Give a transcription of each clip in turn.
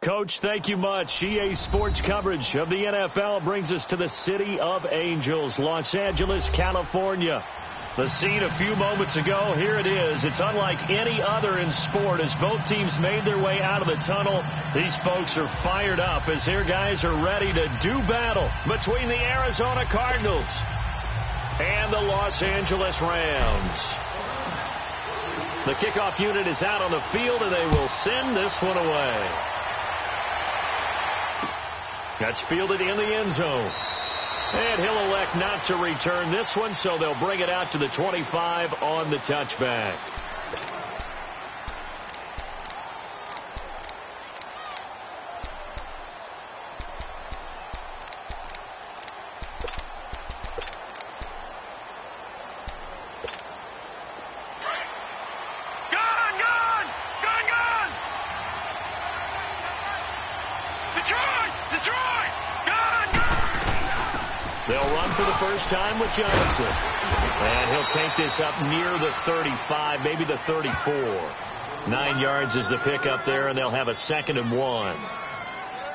Coach, thank you much. EA Sports coverage of the NFL brings us to the City of Angels, Los Angeles, California. The scene a few moments ago, here it is. It's unlike any other in sport as both teams made their way out of the tunnel. These folks are fired up as their guys are ready to do battle between the Arizona Cardinals and the Los Angeles Rams. The kickoff unit is out on the field, and they will send this one away. That's fielded in the end zone. And he'll elect not to return this one, so they'll bring it out to the 25 on the touchback. They'll run for the first time with Johnson. And he'll take this up near the 35, maybe the 34. 9 yards is the pickup there, and they'll have a 2nd and 1.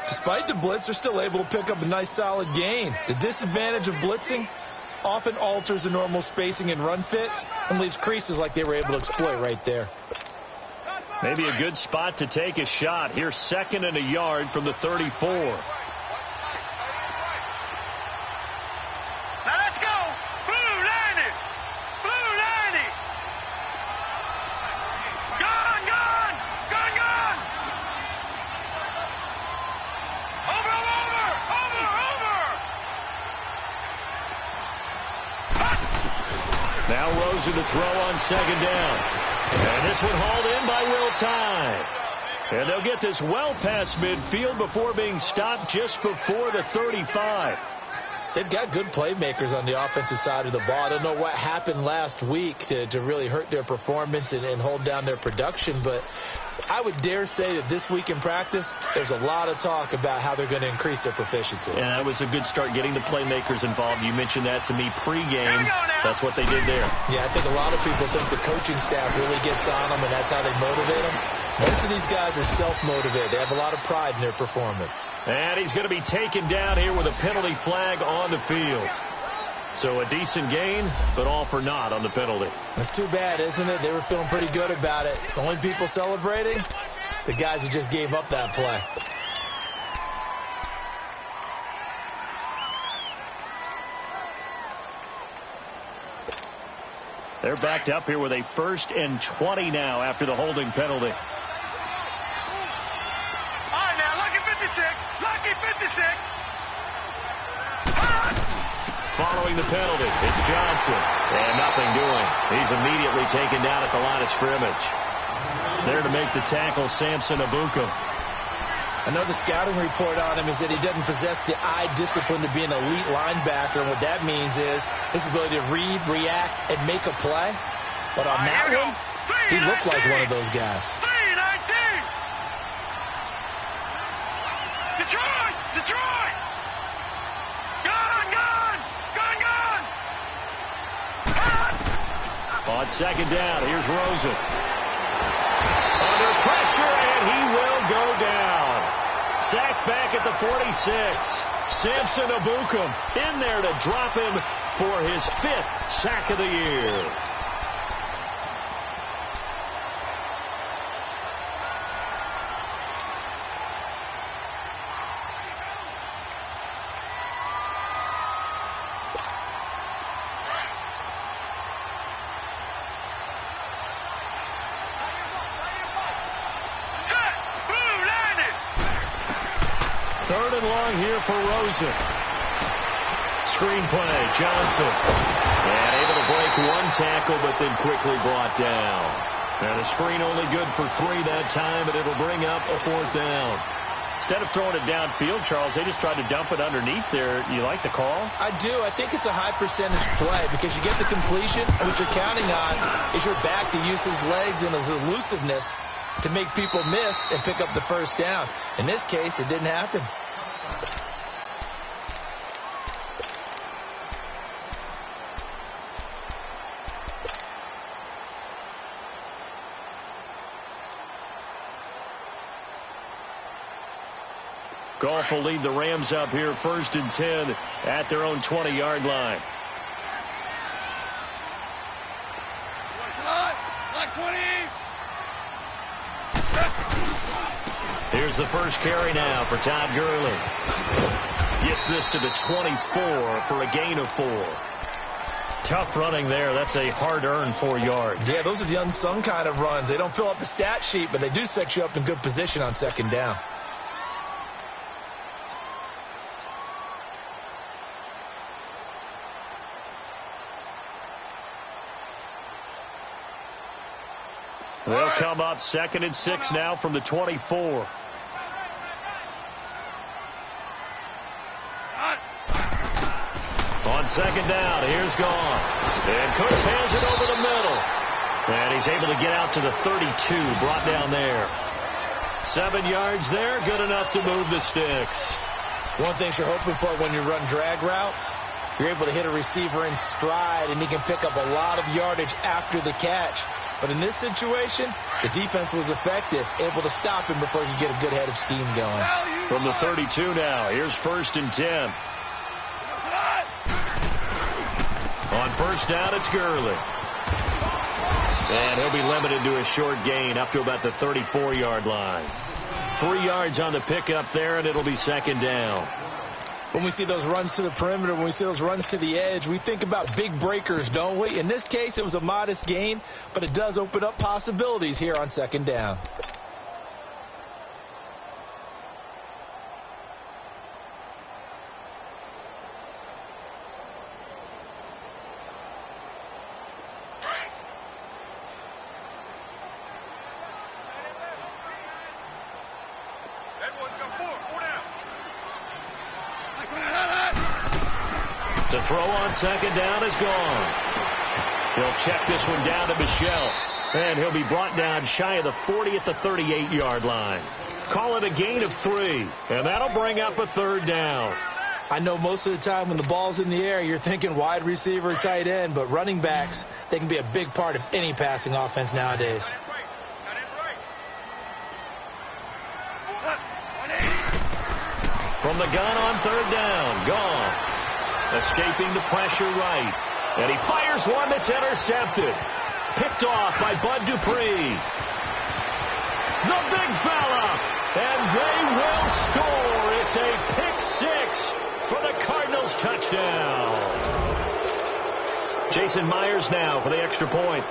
Despite the blitz, they're still able to pick up a nice solid gain. The disadvantage of blitzing often alters the normal spacing and run fits and leaves creases like they were able to exploit right there. Maybe a good spot to take a shot. Here's 2nd and a yard from the 34. Now Rosen to throw on 2nd down. And this one hauled in by Will Tye. And they'll get this well past midfield before being stopped just before the 35. They've got good playmakers on the offensive side of the ball. I don't know what happened last week to really hurt their performance and hold down their production, but I would dare say that this week in practice, there's a lot of talk about how they're going to increase their proficiency. And that was a good start getting the playmakers involved. You mentioned that to me pregame. That's what they did there. Yeah, I think a lot of people think the coaching staff really gets on them, and that's how they motivate them. Most of these guys are self-motivated. They have a lot of pride in their performance. And he's going to be taken down here with a penalty flag on the field. So a decent gain, but all for naught on the penalty. That's too bad, isn't it? They were feeling pretty good about it. The only people celebrating, the guys who just gave up that play. They're backed up here with a 1st and 20 now after the holding penalty. All right, now, lucky 56. Lucky 56. Following the penalty, it's Johnson. And nothing doing. He's immediately taken down at the line of scrimmage. There to make the tackle, Samson Abuka. I know the scouting report on him is that he doesn't possess the eye discipline to be an elite linebacker. And what that means is his ability to read, react, and make a play. But on that one, he looked like one of those guys. 3-19. Detroit! Detroit! Gone! Gone! Gone! Gone! On 2nd down, here's Rosen. Under pressure, and he will go down. Sacked back at the 46. Samson Abuka in there to drop him for his 5th sack of the year. Third and long here for Rosen. Screen play, Johnson. And able to break one tackle, but then quickly brought down. And a screen only good for 3 that time, but it'll bring up a 4th down. Instead of throwing it downfield, Charles, they just tried to dump it underneath there. You like the call? I do. I think it's a high percentage play because you get the completion, and what you're counting on is your back to use his legs and his elusiveness to make people miss and pick up the 1st down. In this case, it didn't happen. Goff will lead the Rams up here 1st and 10 at their own 20-yard line. Here's the first carry now for Todd Gurley. Gets this to the 24 for a gain of 4. Tough running there. That's a hard-earned 4 yards. Yeah, those are the unsung kind of runs. They don't fill up the stat sheet, but they do set you up in good position on 2nd down. They'll come up 2nd and 6 now from the 24. On 2nd down, here's Goff. And Cooks hands it over the middle. And he's able to get out to the 32, brought down there. 7 yards there, good enough to move the sticks. One thing you're hoping for when you run drag routes, you're able to hit a receiver in stride, and he can pick up a lot of yardage after the catch. But in this situation, the defense was effective, able to stop him before he could get a good head of steam going. From the 32 now, here's 1st and 10. On 1st down, it's Gurley. And he'll be limited to a short gain up to about the 34-yard line. 3 yards on the pickup there, and it'll be 2nd down. When we see those runs to the perimeter, when we see those runs to the edge, we think about big breakers, don't we? In this case, it was a modest gain, but it does open up possibilities here on 2nd down. To throw on 2nd down is gone. He'll check this one down to Michel. And he'll be brought down shy of the 40 at the 38-yard line. Call it a gain of 3. And that'll bring up a 3rd down. I know most of the time when the ball's in the air, you're thinking wide receiver, tight end. But running backs, they can be a big part of any passing offense nowadays. From the gun on 3rd down, Goff. Escaping the pressure right. And he fires one that's intercepted. Picked off by Bud Dupree. The big fella. And they will score. It's a pick 6 for the Cardinals touchdown. Jason Myers now for the extra point.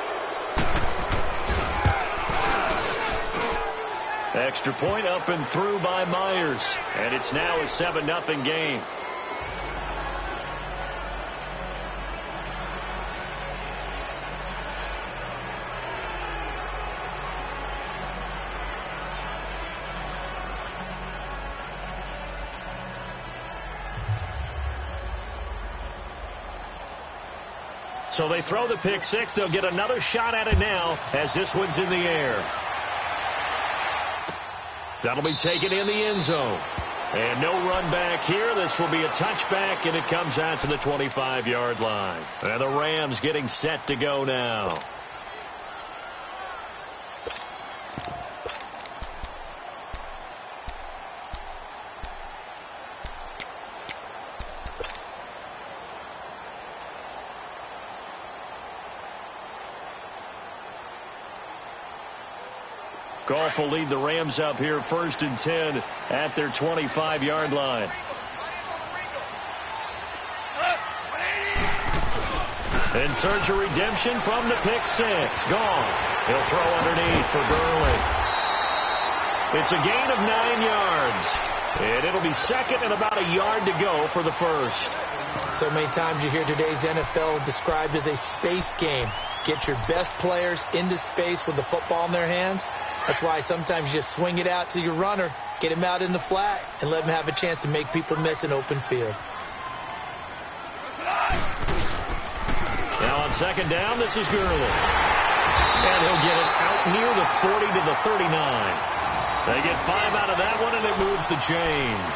Extra point up and through by Myers. And it's now a 7-0 game. So they throw the pick 6. They'll get another shot at it now as this one's in the air. That'll be taken in the end zone. And no run back here. This will be a touchback, and it comes out to the 25-yard line. And the Rams getting set to go now. Goff will lead the Rams up here 1st and 10 at their 25-yard line. In search of redemption from the pick 6. Goff. He'll throw underneath for Gurley. It's a gain of 9 yards. And it'll be 2nd and about a yard to go for the 1st. So many times you hear today's NFL described as a space game. Get your best players into space with the football in their hands. That's why sometimes you just swing it out to your runner, get him out in the flat, and let him have a chance to make people miss an open field. Now on 2nd down, this is Gurley. And he'll get it out near the 40 to the 39. They get 5 out of that one, and it moves the chains.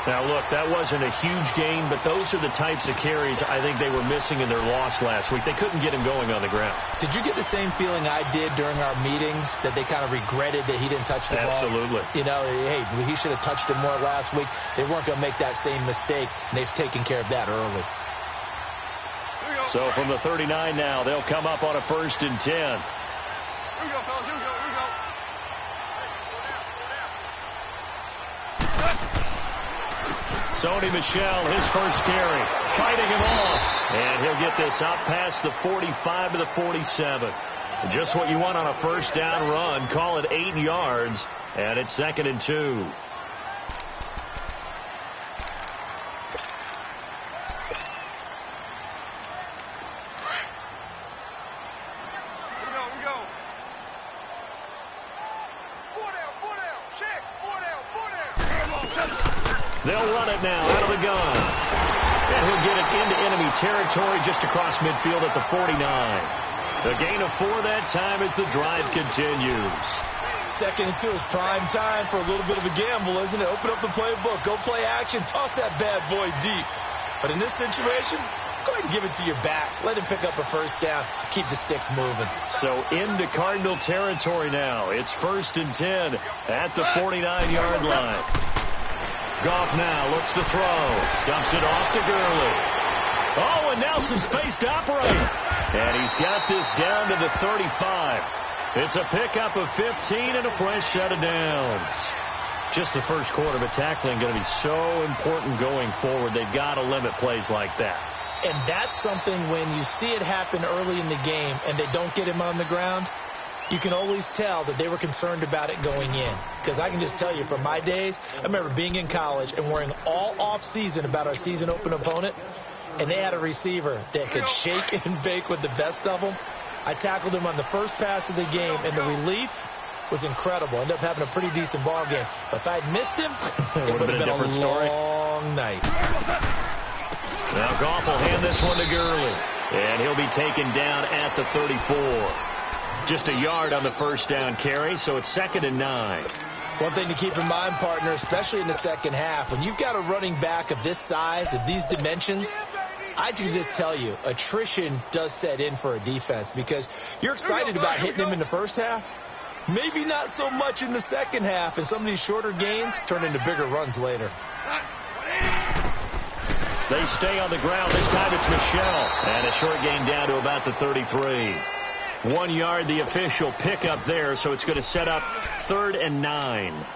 Now, look, that wasn't a huge gain, but those are the types of carries I think they were missing in their loss last week. They couldn't get him going on the ground. Did you get the same feeling I did during our meetings, that they kind of regretted that he didn't touch the ball? Absolutely. You know, hey, he should have touched it more last week. They weren't going to make that same mistake, and they've taken care of that early. So from the 39 now, they'll come up on a 1st and 10. Here we go, fellas. Here we go. Here we go. Sony Michel, his first carry, fighting him off. And he'll get this out past the 45 to the 47. Just what you want on a first down run. Call it 8 yards, and it's 2nd and 2. They'll run it now out of the gun. And he'll get it into enemy territory just across midfield at the 49. The gain of 4 that time as the drive continues. 2nd and 2 is prime time for a little bit of a gamble, isn't it? Open up the playbook. Go play action. Toss that bad boy deep. But in this situation, go ahead and give it to your back. Let him pick up a first down. Keep the sticks moving. So into Cardinal territory now. It's 1st and 10 at the 49-yard line. Goff now looks to throw. Dumps it off to Gurley. Oh, and now some space to operate. And he's got this down to the 35. It's a pickup of 15 and a fresh set of downs. Just the first quarter, but tackling going to be so important going forward. They've got to limit plays like that. And that's something when you see it happen early in the game and they don't get him on the ground, you can always tell that they were concerned about it going in. Because I can just tell you from my days, I remember being in college and worrying all off-season about our season open opponent, and they had a receiver that could shake and bake with the best of them. I tackled him on the first pass of the game, and the relief was incredible. Ended up having a pretty decent ball game. But if I'd missed him, it would have been a different story. Long night. Now Goff will hand this one to Gurley, and he'll be taken down at the 34. Just a yard on the first down carry, so it's 2nd and 9. One thing to keep in mind, partner, especially in the second half, when you've got a running back of this size, of these dimensions, I can just tell you, attrition does set in for a defense because you're excited about hitting him in the first half. Maybe not so much in the second half, and some of these shorter gains turn into bigger runs later. They stay on the ground. This time it's Michel. And a short gain down to about the 33. 1 yard, the official pickup there, so it's going to set up 3rd and 9.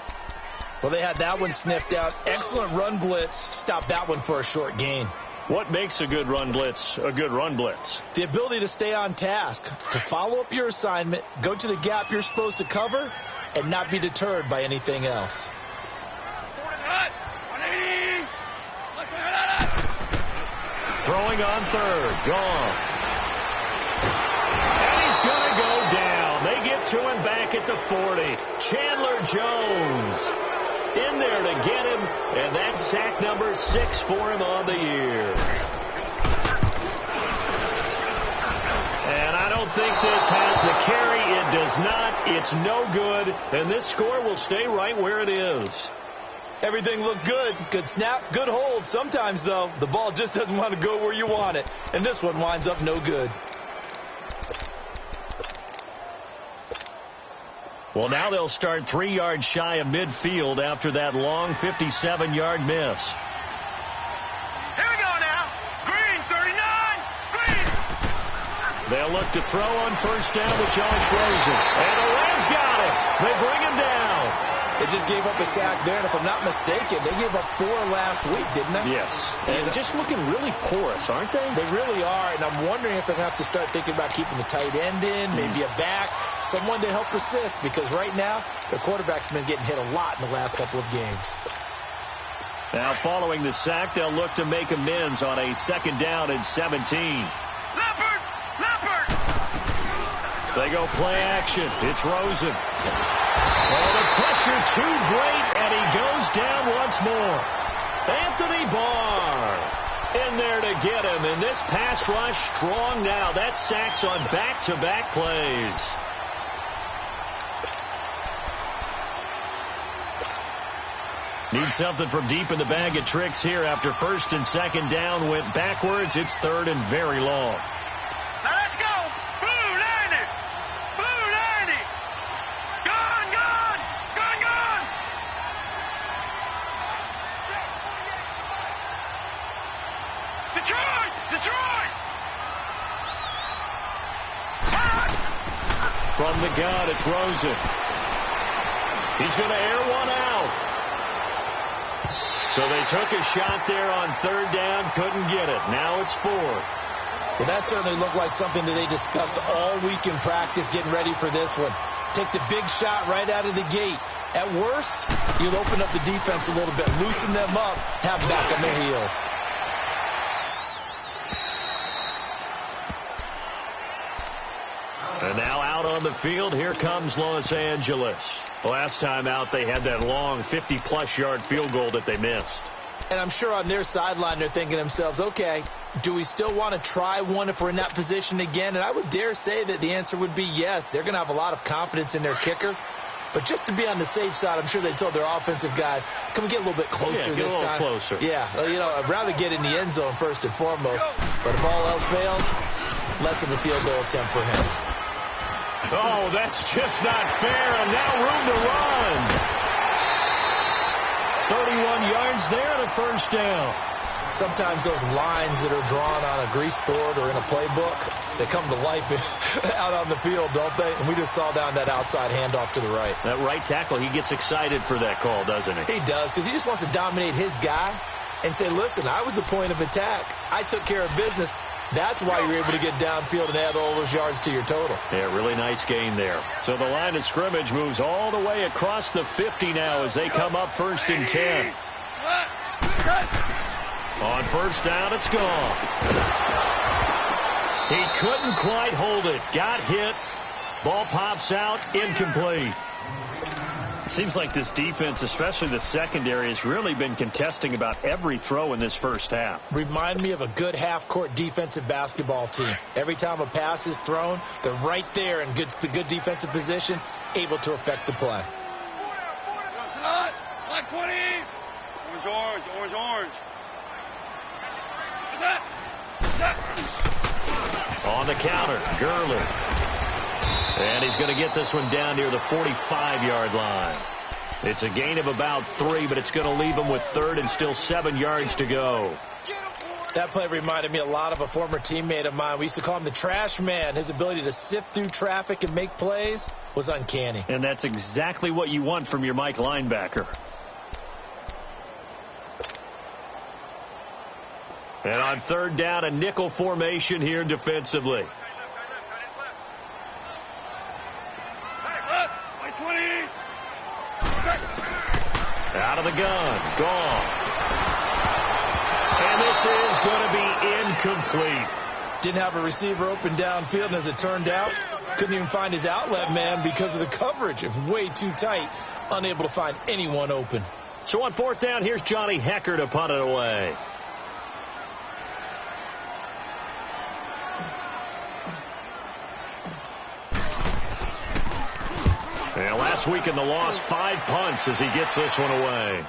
Well, they had that one sniffed out. Excellent run blitz. Stopped that one for a short gain. What makes a good run blitz a good run blitz? The ability to stay on task, to follow up your assignment, go to the gap you're supposed to cover, and not be deterred by anything else. Throwing on 3rd. Gone. And he's going to go down. They get to him back at the 40. Chandler Jones in there to get him, and that's sack number 6 for him on the year. And I don't think this has the carry. It does not. It's no good, and this score will stay right where it is. Everything looked good. Good snap, good hold. Sometimes, though, the ball just doesn't want to go where you want it, and this one winds up no good. Well, now they'll start 3 yards shy of midfield after that long 57-yard miss. Here we go now. Green, 39. Green. They'll look to throw on first down with Josh Rosen. And the Rams got it. They bring him down. They just gave up a sack there, and if I'm not mistaken, they gave up 4 last week, didn't they? Yes. And just looking really porous, aren't they? They really are, and I'm wondering if they're going to have to start thinking about keeping the tight end in, maybe a back, someone to help assist, because right now, the quarterback's been getting hit a lot in the last couple of games. Now, following the sack, they'll look to make amends on a 2nd down and 17. Leopard! Leopard! They go play action. It's Rosen. Oh, the pressure too great, and he goes down once more. Anthony Barr in there to get him, and this pass rush strong now. That sacks on back-to-back plays. Need something from deep in the bag of tricks here after first and second down went backwards. It's third and very long. Now let's go. Blue 90. Blue 90. Gone, gone. Gone, gone. Detroit. Detroit. From the gun, it's Rosen. He's going to air one out. So they took a shot there on third down, couldn't get it. Now it's fourth. Well, that certainly looked like something that they discussed all week in practice, getting ready for this one. Take the big shot right out of the gate. At worst, you'll open up the defense a little bit, loosen them up, have them back on their heels. And now out on the field, here comes Los Angeles. Last time out, they had that long 50-plus yard field goal that they missed. And I'm sure on their sideline, they're thinking to themselves, okay, do we still want to try one if we're in that position again? And I would dare say that the answer would be yes. They're going to have a lot of confidence in their kicker. But just to be on the safe side, I'm sure they told their offensive guys, can we get a little bit closer this time? Get a little closer. Yeah, I'd rather get in the end zone first and foremost. But if all else fails, less of a field goal attempt for him. Oh, that's just not fair, and now room to run. 31 yards there and a first down. Sometimes those lines that are drawn on a grease board or in a playbook, they come to life out on the field, don't they? And we just saw down that outside handoff to the right. That right tackle, he gets excited for that call, doesn't he? He does, because he just wants to dominate his guy and say, listen, I was the point of attack. I took care of business. That's why you're able to get downfield and add all those yards to your total. Yeah, really nice gain there. So the line of scrimmage moves all the way across the 50 now as they come up first and 10. On first down, it's gone. He couldn't quite hold it. Got hit. Ball pops out. Incomplete. It seems like this defense, especially the secondary, has really been contesting about every throw in this first half. Remind me of a good half-court defensive basketball team. Every time a pass is thrown, they're right there in the good defensive position, able to affect the play. Black 20. Orange, orange, orange, orange. On the counter, Gurley. And he's going to get this one down near the 45-yard line. It's a gain of about 3, but it's going to leave him with third and still 7 yards to go. That play reminded me a lot of a former teammate of mine. We used to call him the trash man. His ability to sift through traffic and make plays was uncanny. And that's exactly what you want from your Mike linebacker. And on third down, a nickel formation here defensively. Out of the gun. Gone. And this is going to be incomplete. Didn't have a receiver open downfield, and as it turned out, couldn't even find his outlet man because of the coverage. It was way too tight, unable to find anyone open. So on fourth down, here's Johnny Hecker to punt it away. And last week in the loss, 5 punts as he gets this one away.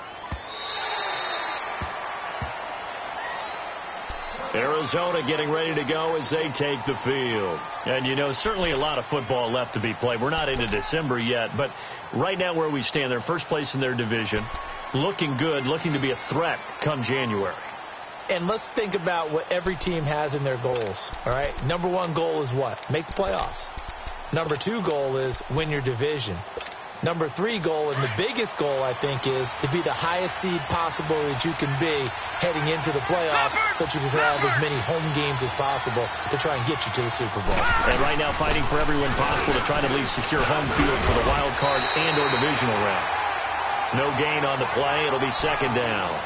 Arizona getting ready to go as they take the field. And, you know, certainly a lot of football left to be played. We're not into December yet, but right now where we stand, they're first place in their division, looking good, looking to be a threat come January. And let's think about what every team has in their goals, all right? Number 1 goal is what? Make the playoffs. Number 2 goal is win your division. Number 3 goal, and the biggest goal, I think, is to be the highest seed possible that you can be heading into the playoffs so that you can have as many home games as possible to try and get you to the Super Bowl. And right now fighting for everyone possible to try to at least secure home field for the wild card and or divisional round. No gain on the play. It'll be second down.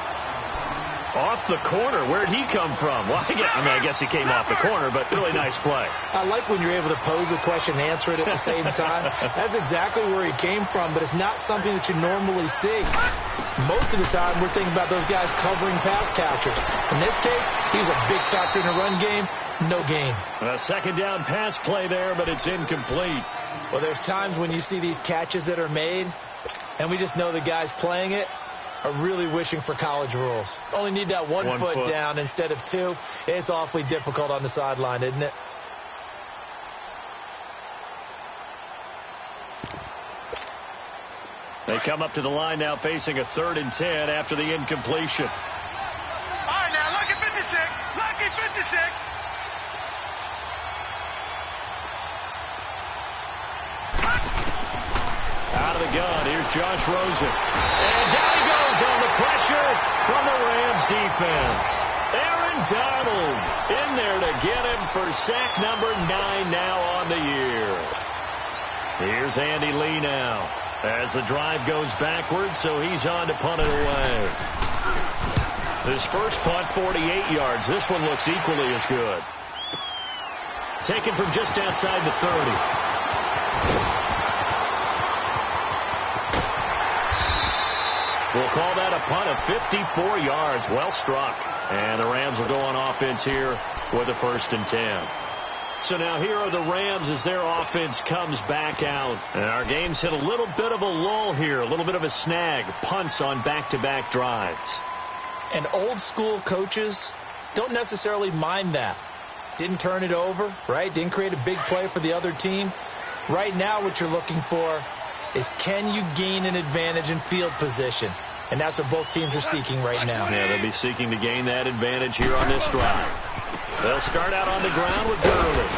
Off the corner. Where'd he come from? Well, I guess he came off the corner, but really nice play. I like when you're able to pose a question and answer it at the same time. That's exactly where he came from, but it's not something that you normally see. Most of the time, we're thinking about those guys covering pass catchers. In this case, he's a big factor in the run game. No gain. A second down pass play there, but it's incomplete. Well, there's times when you see these catches that are made, and we just know the guy's playing it. are really wishing for college rules. Only need that one foot down instead of two. It's awfully difficult on the sideline, isn't it? They come up to the line now facing a 3rd and 10 after the incompletion. All right, now, lucky 56. Lucky 56. Out of the gun, here's Josh Rosen. And down he goes on the pressure from the Rams defense. Aaron Donald in there to get him for sack number 9 now on the year. Here's Andy Lee now as the drive goes backwards, so he's on to punt it away. His first punt, 48 yards. This one looks equally as good. Taken from just outside the 30. We'll call that a punt of 54 yards. Well struck. And the Rams will go on offense here with a 1st and 10. So now here are the Rams as their offense comes back out. And our game's hit a little bit of a lull here, a little bit of a snag. Punts on back-to-back drives. And old school coaches don't necessarily mind that. Didn't turn it over, right? Didn't create a big play for the other team. Right now what you're looking for is, can you gain an advantage in field position? And that's what both teams are seeking right now. Yeah, they'll be seeking to gain that advantage here on this drive. They'll start out on the ground with Gurley.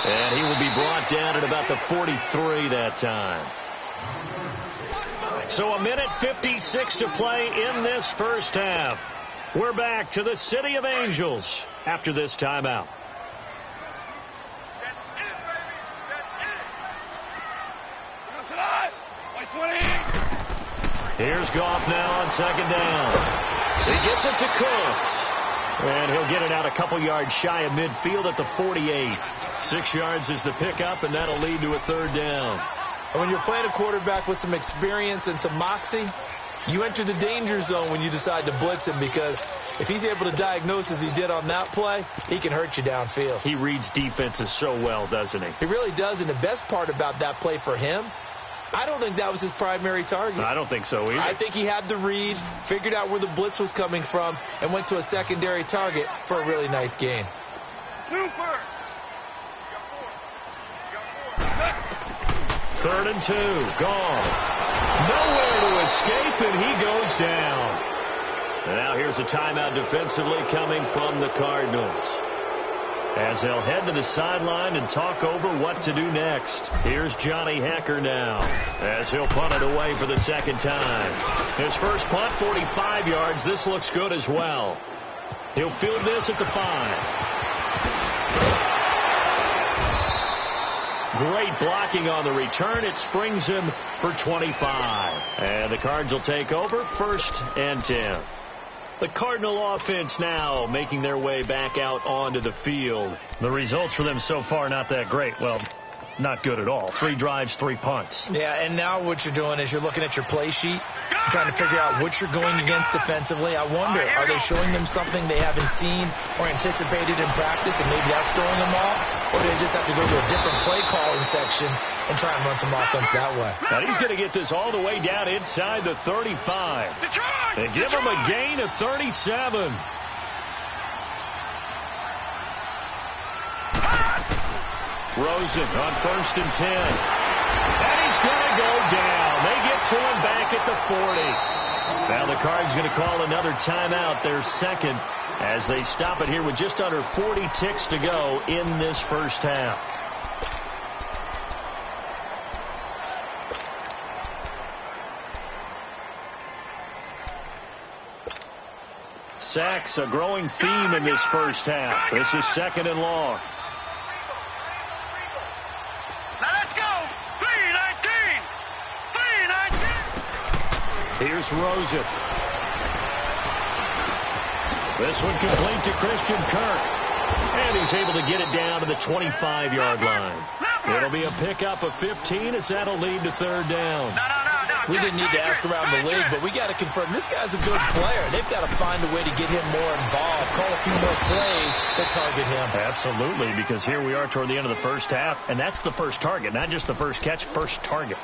And he will be brought down at about the 43 that time. So 1:56 to play in this first half. We're back to the City of Angels after this timeout. Here's Goff now on 2nd down. He gets it to Cooks. And he'll get it out a couple yards shy of midfield at the 48. 6 yards is the pickup, and that'll lead to a 3rd down. And when you're playing a quarterback with some experience and some moxie, you enter the danger zone when you decide to blitz him, because if he's able to diagnose as he did on that play, he can hurt you downfield. He reads defenses so well, doesn't he? He really does, and the best part about that play for him, I don't think that was his primary target. I don't think so either. I think he had the read, figured out where the blitz was coming from, and went to a secondary target for a really nice gain. Super. 3rd and 2. Gone. Nowhere to escape, and he goes down. And now here's a timeout defensively coming from the Cardinals, as they'll head to the sideline and talk over what to do next. Here's Johnny Hecker now, as he'll punt it away for the 2nd time. His first punt, 45 yards. This looks good as well. He'll field this at the 5. Great blocking on the return. It springs him for 25. And the Cards will take over, 1st and 10. The Cardinal offense now making their way back out onto the field. The results for them so far not that great. Well, not good at all. 3 drives, 3 punts. Yeah, and now what you're doing is you're looking at your play sheet, trying to figure out what you're going against defensively. I wonder, are they showing them something they haven't seen or anticipated in practice, and maybe that's throwing them off? Or do they just have to go to a different play calling section and try and run some offense that way? Now he's going to get this all the way down inside the 35. And give him a gain of 37. Rosen on 1st and 10. And he's going to go down. They get to him back at the 40. Now the Cards going to call another timeout, their 2nd, as they stop it here with just under 40 ticks to go in this first half. Sacks, a growing theme in this first half. This is 2nd and long. Now let's go. 3-19. 3-19. Here's Rosen. This one complete to Christian Kirk. And he's able to get it down to the 25-yard line. It'll be a pickup of 15 as that'll lead to 3rd down. We didn't need to ask around the league, but we got to confirm this guy's a good player. They've got to find a way to get him more involved, call a few more plays that target him. Absolutely, because here we are toward the end of the first half, and that's the first target, not just the first catch, first target.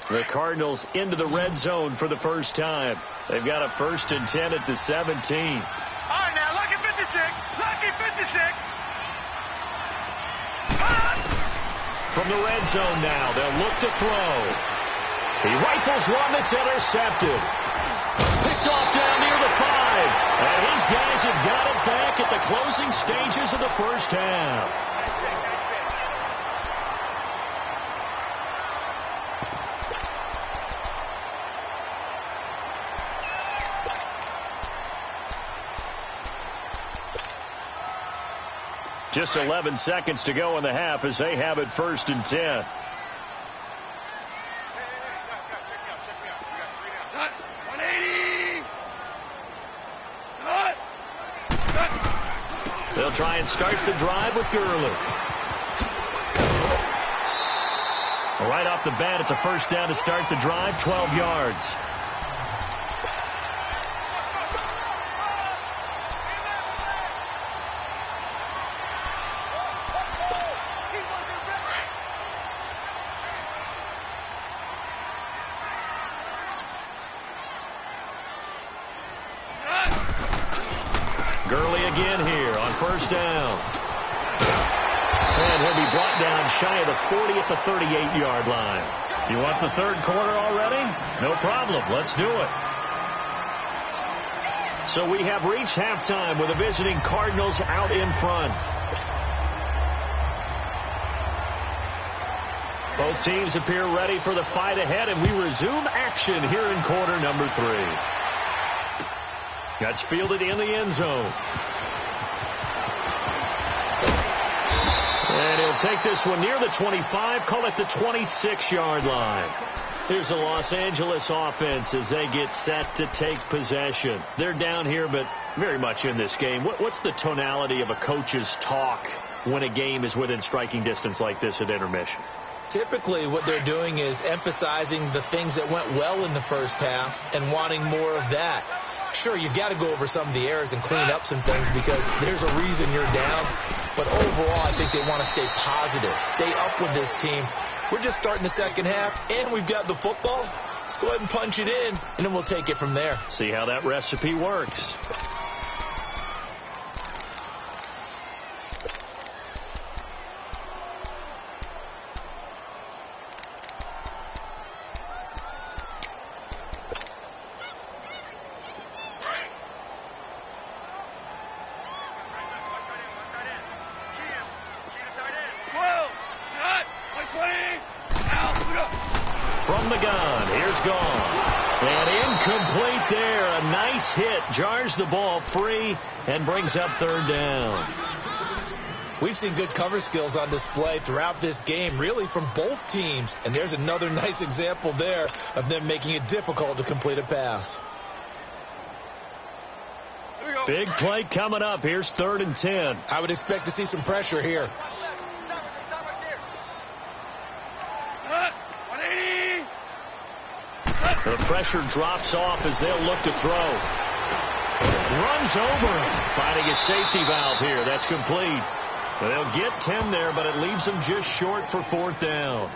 The Cardinals into the red zone for the first time. They've got a 1st and 10 at the 17. All right, now, lucky 56. Lucky 56. From the red zone now, they'll look to throw. He rifles one that's intercepted. Picked off down near the 5. And his guys have got it back at the closing stages of the first half. Just 11 seconds to go in the half as they have it 1st and 10. They'll try and start the drive with Gurley. Right off the bat, it's a 1st down to start the drive, 12 yards. Gurley again here on 1st down. And he'll be brought down shy of the 40 at the 38-yard line. You want the 3rd quarter already? No problem. Let's do it. So we have reached halftime with the visiting Cardinals out in front. Both teams appear ready for the fight ahead, and we resume action here in quarter number 3. That's fielded in the end zone. And he'll take this one near the 25, call it the 26-yard line. Here's the Los Angeles offense as they get set to take possession. They're down here, but very much in this game. What's the tonality of a coach's talk when a game is within striking distance like this at intermission? Typically, what they're doing is emphasizing the things that went well in the first half and wanting more of that. Sure, you've got to go over some of the errors and clean up some things because there's a reason you're down. But overall, I think they want to stay positive, stay up with this team. We're just starting the second half, and we've got the football. Let's go ahead and punch it in, and then we'll take it from there. See how that recipe works. From the gun, here's gone. And incomplete there. A nice hit. Jars the ball free and brings up 3rd down. We've seen good cover skills on display throughout this game, really from both teams. And there's another nice example there of them making it difficult to complete a pass. Big play coming up. Here's 3rd and 10. I would expect to see some pressure here. The pressure drops off as they'll look to throw. Runs over him. Finding a safety valve here. That's complete. They'll get 10 there, but it leaves them just short for 4th down.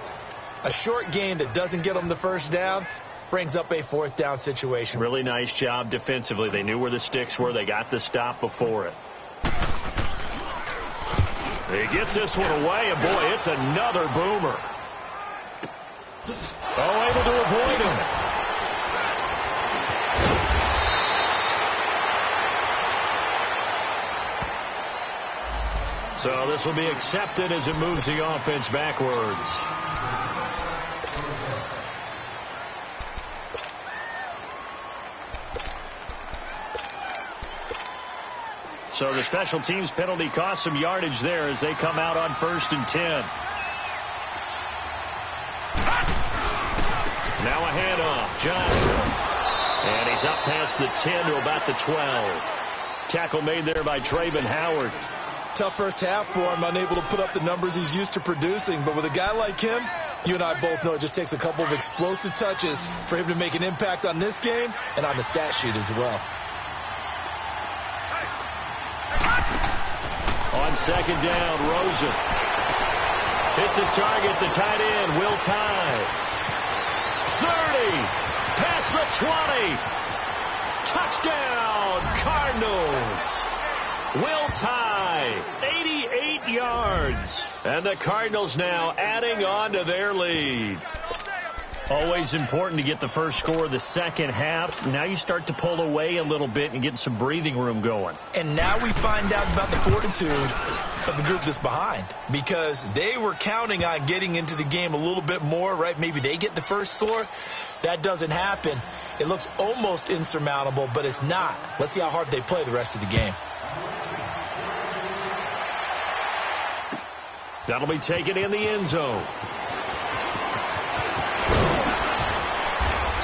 A short gain that doesn't get them the 1st down brings up a 4th down situation. Really nice job defensively. They knew where the sticks were. They got the stop before it. He gets this one away, and boy, it's another boomer. Oh, able to avoid him. So this will be accepted as it moves the offense backwards. So the special teams penalty cost some yardage there as they come out on 1st and 10. Now a handoff. Johnson. And he's up past the 10 to about the 12. Tackle made there by Trayvon Howard. Tough first half for him, unable to put up the numbers he's used to producing. But with a guy like him, you and I both know it just takes a couple of explosive touches for him to make an impact on this game and on the stat sheet as well. On 2nd down, Rosen hits his target, the tight end, Will Tye. 30. Past the 20. Touchdown, Cardinals. Will tie. 88 yards. And the Cardinals now adding on to their lead. Always important to get the first score of the second half. Now you start to pull away a little bit and get some breathing room going. And now we find out about the fortitude of the group that's behind, because they were counting on getting into the game a little bit more, right? Maybe they get the first score. That doesn't happen. It looks almost insurmountable, but it's not. Let's see how hard they play the rest of the game. That'll be taken in the end zone.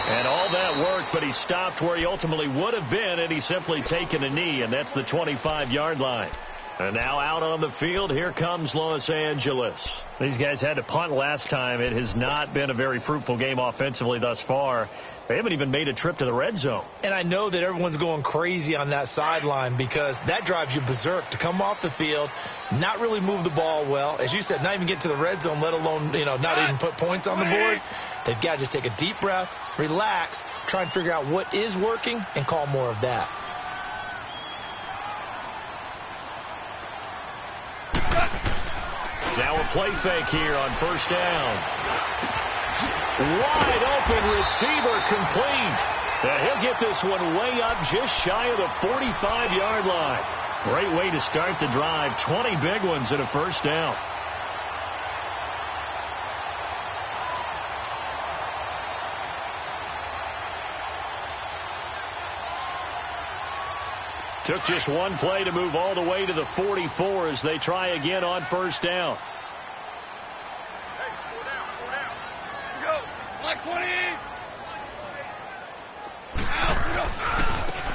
And all that work, but he stopped where he ultimately would have been, and he's simply taken a knee, and that's the 25-yard line. And now out on the field, here comes Los Angeles. These guys had to punt last time. It has not been a very fruitful game offensively thus far. They haven't even made a trip to the red zone. And I know that everyone's going crazy on that sideline, because that drives you berserk to come off the field, not really move the ball well. As you said, not even get to the red zone, let alone, not even put points on the board. They've got to just take a deep breath, relax, try and figure out what is working, and call more of that. Now a play fake here on first down. Wide open receiver complete. And he'll get this one way up just shy of the 45-yard line. Great way to start the drive. 20 big ones at a first down. Took just one play to move all the way to the 44 as they try again on first down. Hey, 4 down. Go. Black 20.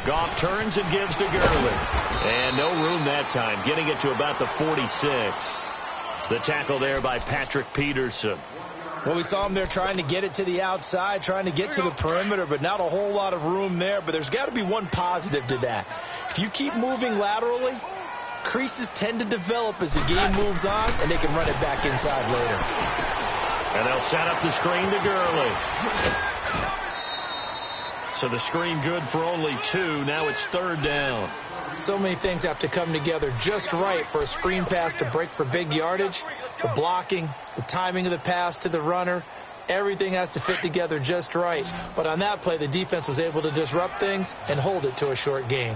Goff turns and gives to Gurley. And no room that time, getting it to about the 46. The tackle there by Patrick Peterson. Well, we saw him there trying to get it to the outside, trying to get to the perimeter, but not a whole lot of room there. But there's got to be one positive to that. If you keep moving laterally, creases tend to develop as the game moves on, and they can run it back inside later. And they'll set up the screen to Gurley. So the screen good for only 2. Now it's third down. So many things have to come together just right for a screen pass to break for big yardage. The blocking, the timing of the pass to the runner, everything has to fit together just right. But on that play, the defense was able to disrupt things and hold it to a short gain.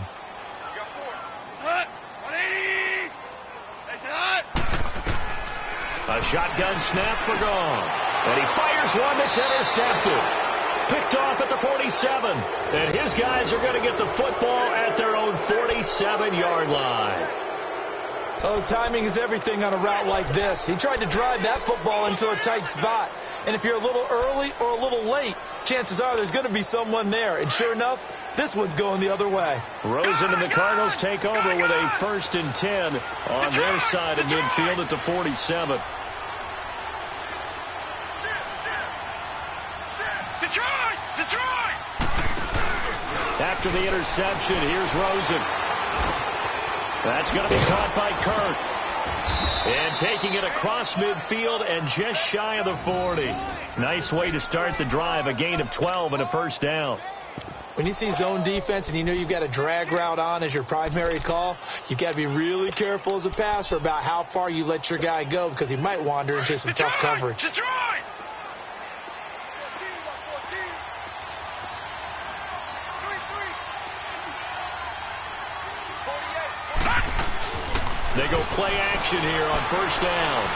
A shotgun snap for Goff. And he fires one that's intercepted. Picked off at the 47. And his guys are going to get the football at their own 47-yard line. Oh, timing is everything on a route like this. He tried to drive that football into a tight spot. And if you're a little early or a little late, chances are there's going to be someone there. And sure enough, this one's going the other way. Rosen and the Cardinals take over with a 1st and 10 on their side of midfield at the 47. Detroit! After the interception, here's Rosen. That's going to be caught by Kirk. And taking it across midfield and just shy of the 40. Nice way to start the drive. A gain of 12 and a first down. When you see zone defense and you know you've got a drag route on as your primary call, you've got to be really careful as a passer about how far you let your guy go, because he might wander into some tough coverage. Detroit! They go play action here on first down.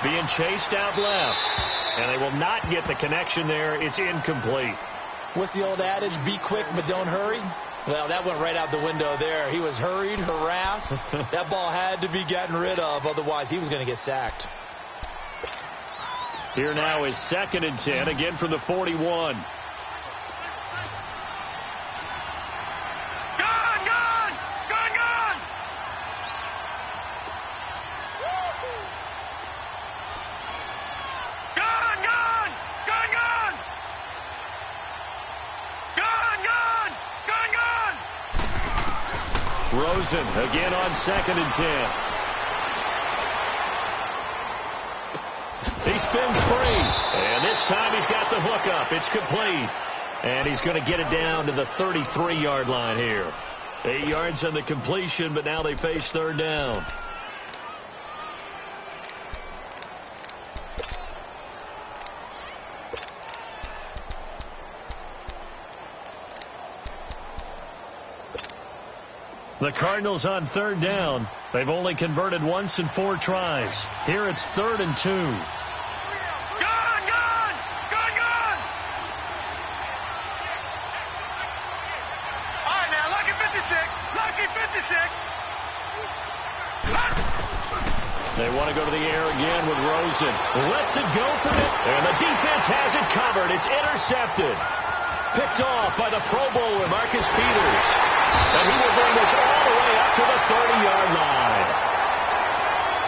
Being chased out left. And they will not get the connection there. It's incomplete. What's the old adage? Be quick, but don't hurry. Well, that went right out the window there. He was hurried, harassed. That ball had to be gotten rid of. Otherwise, he was going to get sacked. Here now is 2nd and 10. Again from the 41. Rosen again on 2nd and 10. He spins free, time he's got the hook up. It's complete. And he's going to get it down to the 33-yard line here. 8 yards on the completion, but now they face third down. The Cardinals on third down. They've only converted once in 4 tries. Here it's 3rd and 2. Gone! Gone! Gone! Gone! All right, now, lucky 56. Lucky 56. They want to go to the air again with Rosen. Lets it go for it. And the defense has it covered. It's intercepted. Picked off by the Pro Bowler, Marcus Peters. And he will bring this all the way up to the 30-yard line.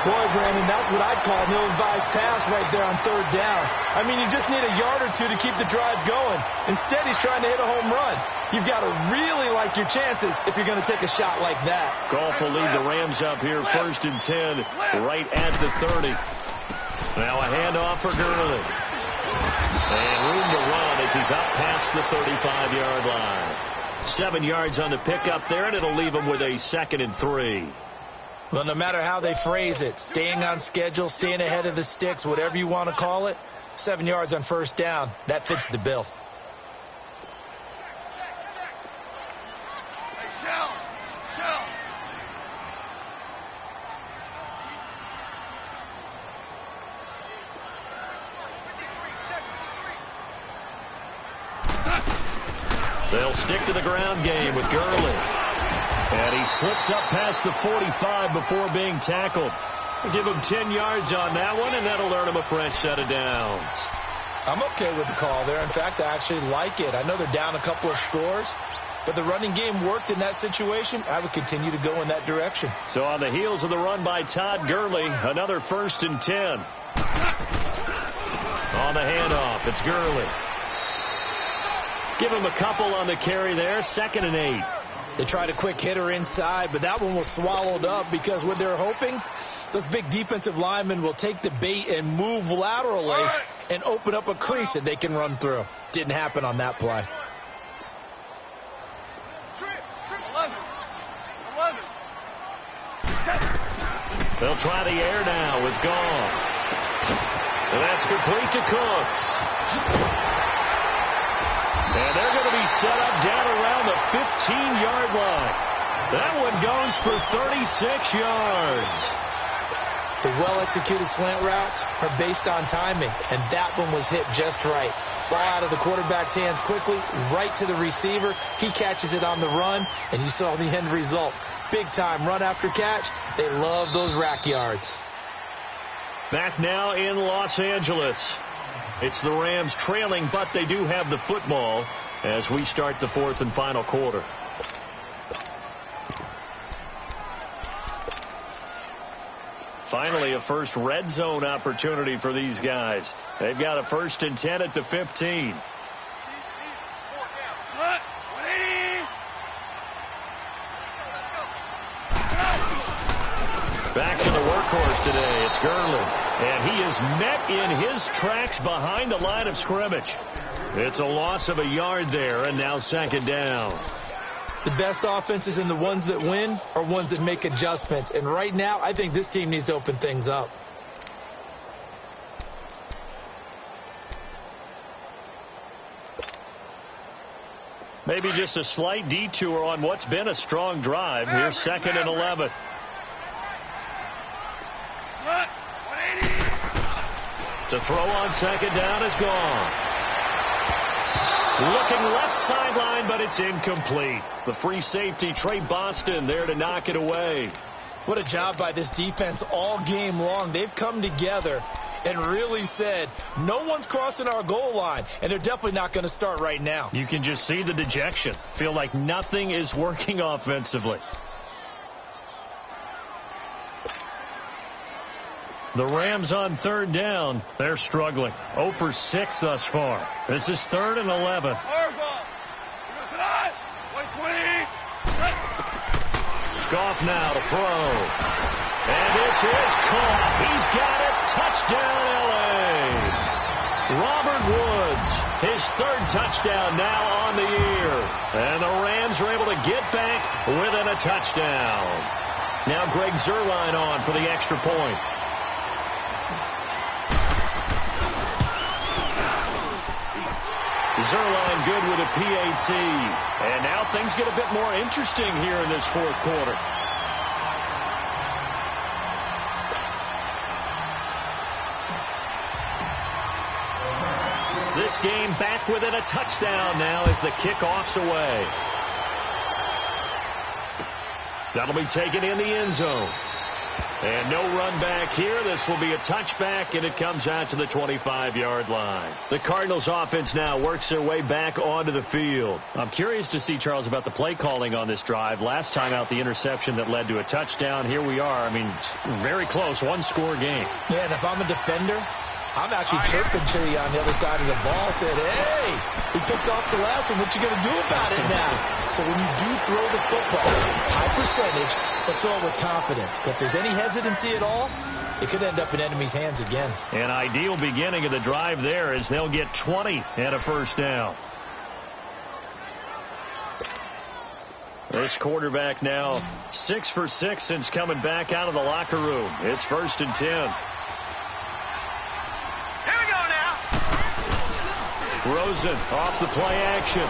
Boy, Brandon, that's what I'd call an ill-advised pass right there on third down. I mean, you just need a yard or two to keep the drive going. Instead, he's trying to hit a home run. You've got to really like your chances if you're going to take a shot like that. Goff will lead the Rams up here 1st and 10 right at the 30. Now a handoff for Gurley. And room to run as he's up past the 35-yard line. 7 yards on the pickup there, and it'll leave him with a 2nd and 3. Well, no matter how they phrase it, staying on schedule, staying ahead of the sticks, whatever you want to call it, 7 yards on first down, that fits the bill. They'll stick to the ground game with Gurley. And he slips up past the 45 before being tackled. We'll give him 10 yards on that one, and that'll earn him a fresh set of downs. I'm okay with the call there. In fact, I actually like it. I know they're down a couple of scores, but the running game worked in that situation. I would continue to go in that direction. So on the heels of the run by Todd Gurley, another 1st and 10. On the handoff, it's Gurley. Give him a couple on the carry there, 2nd and 8. They tried a quick hitter inside, but that one was swallowed up because what they're hoping, those big defensive linemen will take the bait and move laterally and open up a crease that they can run through. Didn't happen on that play. 11. They'll try the air now with Goff. And that's complete to Cooks. And they're going to be set up down around the 15-yard line. That one goes for 36 yards. The well-executed slant routes are based on timing, and that one was hit just right. Ball out of the quarterback's hands quickly, right to the receiver. He catches it on the run, and you saw the end result. Big-time run after catch. They love those rack yards. Back now in Los Angeles. It's the Rams trailing, but they do have the football as we start the 4th and final quarter. Finally, a first red zone opportunity for these guys. They've got a 1st and 10 at the 15. Back to the workhorse today. It's Gurley. And he is met in his tracks behind the line of scrimmage. It's a loss of a yard there, and now 2nd down. The best offenses and the ones that win are ones that make adjustments. And right now, I think this team needs to open things up. Maybe just a slight detour on what's been a strong drive. Here's 2nd and 11. To throw on 2nd down is gone. Looking left sideline, but it's incomplete. The free safety, Trey Boston, there to knock it away. What a job by this defense all game long. They've come together and really said, no one's crossing our goal line, and they're definitely not going to start right now. You can just see the dejection. Feel like nothing is working offensively. The Rams on 3rd down. They're struggling. 0 for 6 thus far. This is 3rd and 11. Goff now to throw. And this is caught. He's got it. Touchdown, L.A. Robert Woods, his third touchdown now on the year. And the Rams are able to get back within a touchdown. Now Greg Zuerlein on for the extra point. Zuerlein good with a PAT. And now things get a bit more interesting here in this fourth quarter. This game back within a touchdown now as the kickoff's away. That'll be taken in the end zone. And no run back here. This will be a touchback, and it comes out to the 25-yard line. The Cardinals offense now works their way back onto the field. I'm curious to see, Charles, about the play calling on this drive. Last time out, the interception that led to a touchdown. Here we are. I mean, very close, one-score game. Yeah, and if I'm a defender, I'm actually chirping to you on the other side of the ball. Said, hey, he picked off the last one. What you going to do about it now? So when you do throw the football, high percentage, but throw it with confidence. If there's any hesitancy at all, it could end up in enemy's hands again. An ideal beginning of the drive there as they'll get 20 and a first down. This quarterback now 6 for 6 since coming back out of the locker room. It's 1st and 10. Rosen off the play action.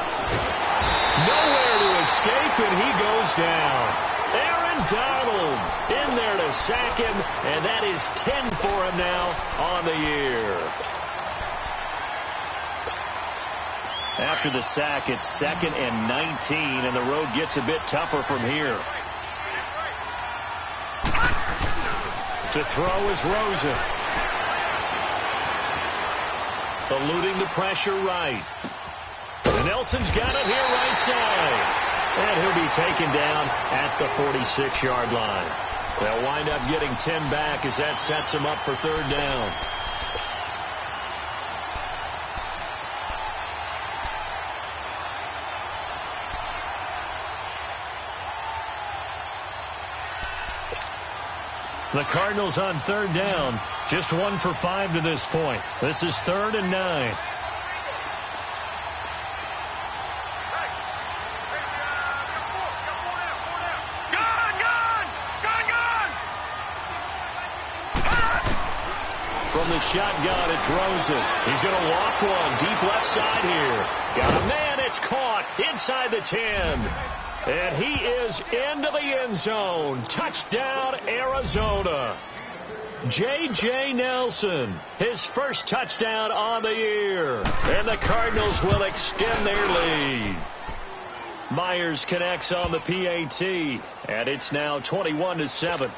Nowhere to escape, and he goes down. Aaron Donald in there to sack him, and that is 10 for him now on the year. After the sack, it's 2nd and 19, and the road gets a bit tougher from here. To throw is Rosen. Eluding the pressure right. And Nelson's got it here right side. And he'll be taken down at the 46-yard line. They'll wind up getting 10 back as that sets them up for 3rd down. The Cardinals on 3rd down. Just 1 for 5 to this point. This is 3rd and 9. From the shotgun, it's Rosen. He's going to walk one deep left side here. Got a man. It's caught inside the 10. And he is into the end zone. Touchdown, Arizona. J.J. Nelson, his first touchdown on the year. And the Cardinals will extend their lead. Myers connects on the PAT. And it's now 21-7.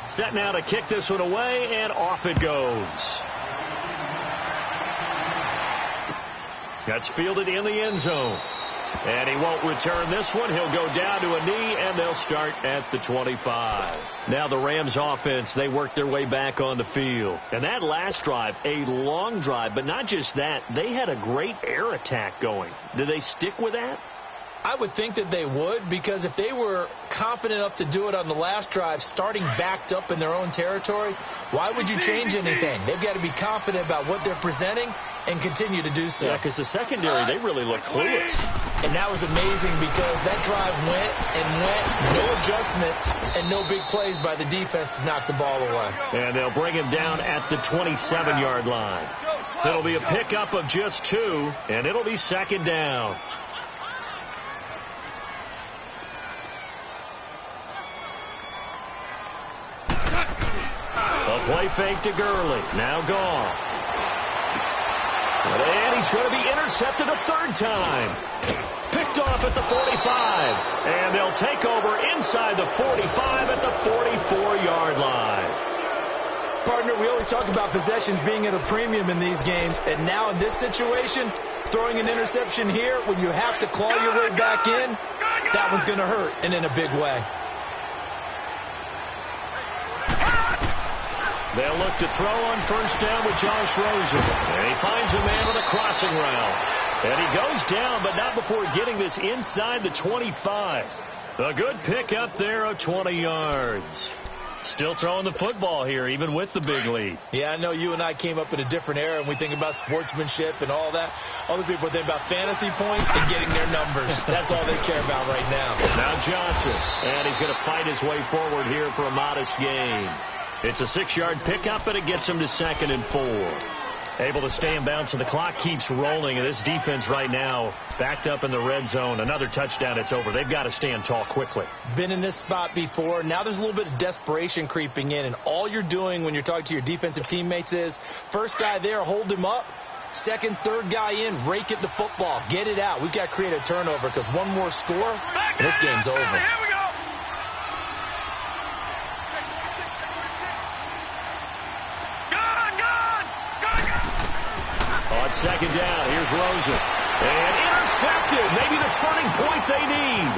Set now to kick this one away, and off it goes. That's fielded in the end zone. And he won't return this one. He'll go down to a knee, and they'll start at the 25. Now the Rams offense, they work their way back on the field. And that last drive, a long drive, but not just that. They had a great air attack going. Do they stick with that? I would think that they would, because if they were confident enough to do it on the last drive, starting backed up in their own territory, why would you change anything? They've got to be confident about what they're presenting and continue to do so. Yeah, because the secondary, they really look clueless. And that was amazing because that drive went and went, no adjustments and no big plays by the defense to knock the ball away. And they'll bring him down at the 27-yard line. It'll be a pickup of just 2, and it'll be 2nd down. A play fake to Gurley. Now gone. And he's going to be intercepted a 3rd time. Picked off at the 45. And they'll take over inside the 45 at the 44-yard line. Partner, we always talk about possessions being at a premium in these games. And now in this situation, throwing an interception here when you have to claw your way back in, that one's going to hurt, and in a big way. They'll look to throw on 1st down with Josh Rosen. And he finds a man on a crossing route. And he goes down, but not before getting this inside the 25. A good pick up there of 20 yards. Still throwing the football here, even with the big lead. Yeah, I know you and I came up in a different era, and we think about sportsmanship and all that. Other people think about fantasy points and getting their numbers. That's all they care about right now. Now Johnson, and he's going to fight his way forward here for a modest gain. It's a 6-yard pickup, and it gets him to 2nd and 4. Able to stay in bounds, and the clock keeps rolling. And this defense right now backed up in the red zone. Another touchdown, it's over. They've got to stand tall quickly. Been in this spot before. Now there's a little bit of desperation creeping in, and all you're doing when you're talking to your defensive teammates is, first guy there, hold him up. Second, third guy in, rake at the football. Get it out. We've got to create a turnover because one more score, and this game's over. Here we go. On 2nd down, here's Rosen. And intercepted. Maybe the turning point they need.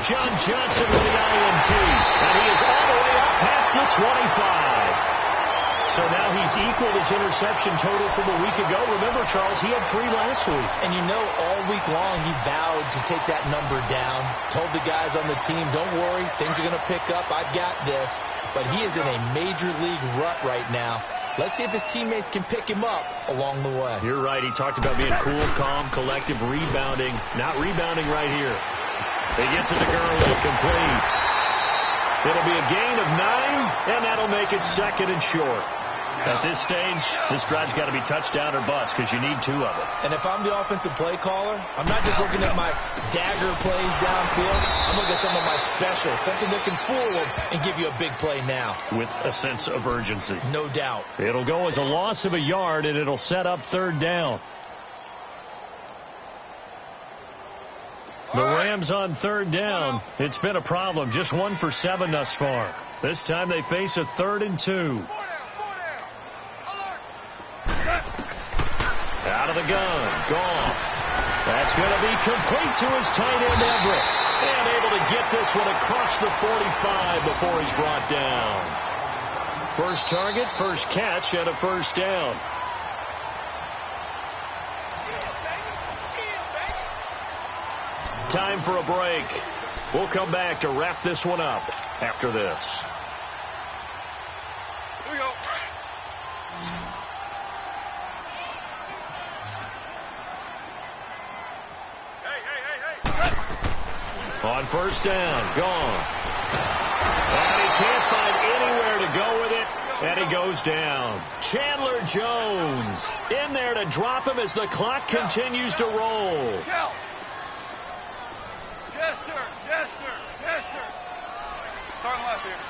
John Johnson with the INT. And he is all the way up past the 25. So now he's equaled his interception total from a week ago. Remember, Charles, he had 3 last week. And you know, all week long he vowed to take that number down. Told the guys on the team, don't worry, things are going to pick up. I've got this. But he is in a major league rut right now. Let's see if his teammates can pick him up along the way. You're right. He talked about being cool, calm, collective, rebounding. Not rebounding right here. He gets it to Gurley, complete. It'll be a gain of 9, and that'll make it 2nd and short. At this stage, this drive's got to be touchdown or bust because you need 2 of it. And if I'm the offensive play caller, I'm not just looking at my dagger plays downfield. I'm looking at some of my specials, something that can fool them and give you a big play now. With a sense of urgency. No doubt. It'll go as a loss of a yard, and it'll set up 3rd down. The Rams on 3rd down. It's been a problem. Just 1 for 7 thus far. This time they face a 3rd and 2. Out of the gun. Gone. That's going to be complete to his tight end, Everett. And able to get this one across the 45 before he's brought down. First target, first catch, and a 1st down. Time for a break. We'll come back to wrap this one up after this. Here we go. On 1st down, gone. And he can't find anywhere to go with it, and he goes down. Chandler Jones in there to drop him as the clock continues to roll. Jester. Start left here.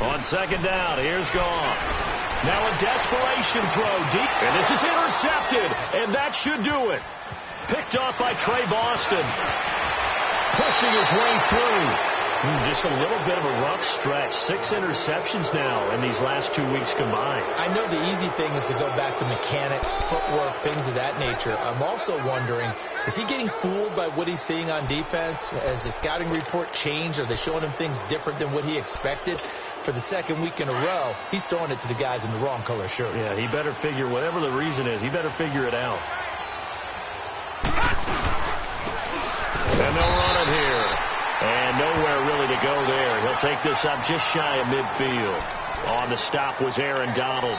On 2nd down, here's gone. Now a desperation throw deep, and this is intercepted, and that should do it. Picked off by Trey Boston. Pushing his way through. Just a little bit of a rough stretch. 6 interceptions now in these last 2 weeks combined. I know the easy thing is to go back to mechanics, footwork, things of that nature. I'm also wondering, is he getting fooled by what he's seeing on defense? Has the scouting report changed? Are they showing him things different than what he expected? For the 2nd week in a row, he's throwing it to the guys in the wrong color shirts. Yeah, he better figure, whatever the reason is, he better figure it out. And they'll run it here. And nowhere really to go there. He'll take this up just shy of midfield. On the stop was Aaron Donald.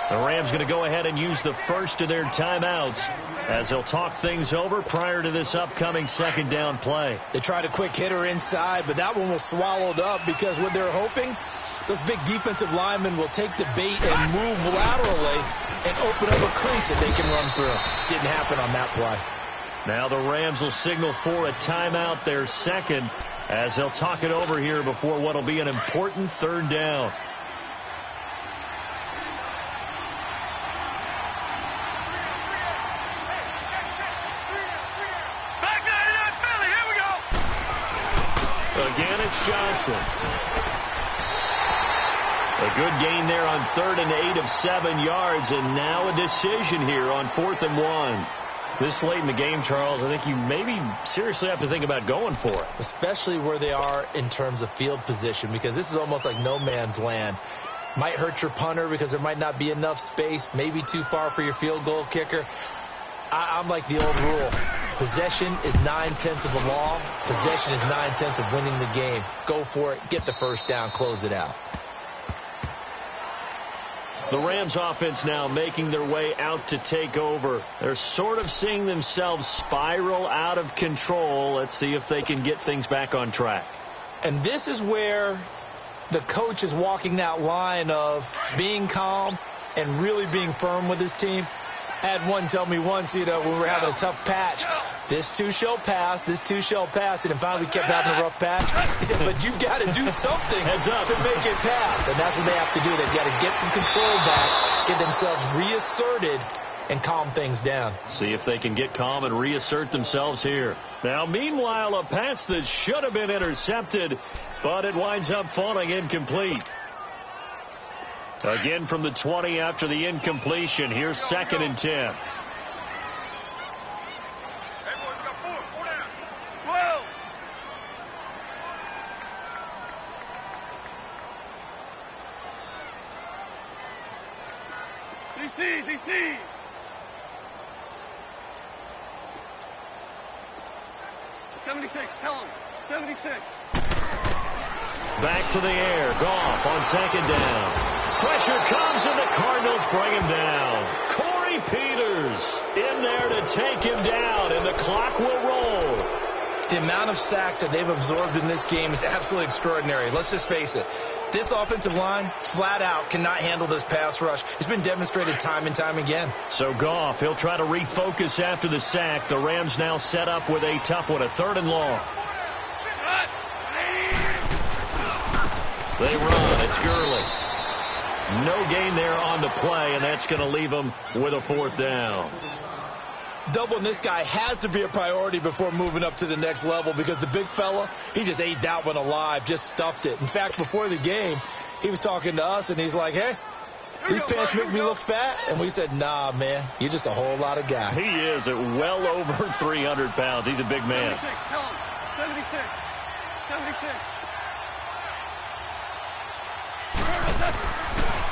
The Rams going to go ahead and use the first of their timeouts as they'll talk things over prior to this upcoming 2nd down play. They tried a quick hitter inside, but that one was swallowed up because what they're hoping, those big defensive linemen will take the bait and move laterally and open up a crease that they can run through. Didn't happen on that play. Now the Rams will signal for a timeout, their 2nd, as they'll talk it over here before what will be an important 3rd down. Again, it's Johnson. A good gain there on 3rd and 8 of 7 yards, and now a decision here on 4th and 1. This late in the game, Charles, I think you maybe seriously have to think about going for it. Especially where they are in terms of field position, because this is almost like no man's land. Might hurt your punter because there might not be enough space, maybe too far for your field goal kicker. I'm like the old rule. Possession is 9/10 of the law. Possession is 9/10 of winning the game. Go for it. Get the first down. Close it out. The Rams offense now making their way out to take over. They're sort of seeing themselves spiral out of control. Let's see if they can get things back on track. And this is where the coach is walking that line of being calm and really being firm with his team. I had one tell me once, when we were having a tough patch, this too shall pass, this too shall pass. And finally we kept having a rough patch. He said, but you've got to do something Heads up to make it pass. And that's what they have to do. They've got to get some control back, get themselves reasserted, and calm things down. See if they can get calm and reassert themselves here. Now, meanwhile, a pass that should have been intercepted, but it winds up falling incomplete. Again from the 20 after the incompletion. Here's 2nd and 10. DC. 76, tell him. 76. Back to the air. Goff on 2nd down. Pressure comes, and the Cardinals bring him down. Corey Peters in there to take him down, and the clock will roll. The amount of sacks that they've absorbed in this game is absolutely extraordinary. Let's just face it. This offensive line, flat out, cannot handle this pass rush. It's been demonstrated time and time again. So Goff, he'll try to refocus after the sack. The Rams now set up with a tough one, a 3rd and long. They run. It's Gurley. No gain there on the play, and that's going to leave them with a 4th down. Doubling this guy has to be a priority before moving up to the next level, because the big fella, he just ate that one alive, just stuffed it. In fact, before the game, he was talking to us, and he's like, hey, these pants make me look fat. And we said, nah, man, you're just a whole lot of guy. He is at well over 300 pounds. He's a big man. 76, tell him. 76. 76.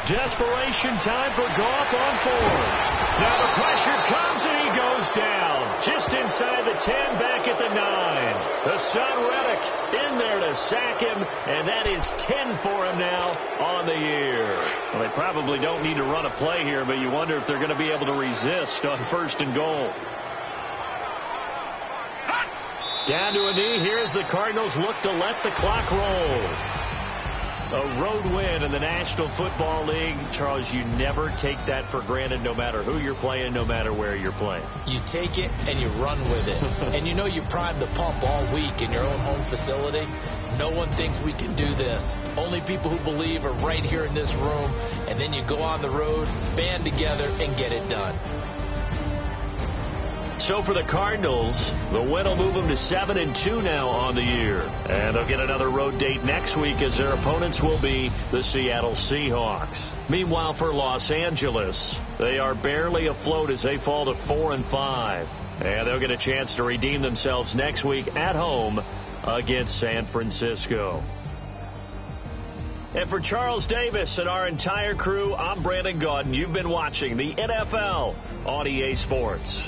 Desperation time for Goff on 4th. Now the pressure comes, and he goes down. Just inside the 10, back at the 9. The son Reddick in there to sack him, and that is 10 for him now on the year. Well, they probably don't need to run a play here, but you wonder if they're going to be able to resist on 1st and goal. Down to a knee. Here's the Cardinals look to let the clock roll. A road win in the National Football League. Charles, you never take that for granted, no matter who you're playing, no matter where you're playing. You take it and you run with it. And you know you prime the pump all week in your own home facility. No one thinks we can do this. Only people who believe are right here in this room. And then you go on the road, band together, and get it done. So for the Cardinals, the win will move them to 7-2 now on the year. And they'll get another road date next week, as their opponents will be the Seattle Seahawks. Meanwhile, for Los Angeles, they are barely afloat as they fall to 4-5. And they'll get a chance to redeem themselves next week at home against San Francisco. And for Charles Davis and our entire crew, I'm Brandon Gaudin. You've been watching the NFL on EA Sports.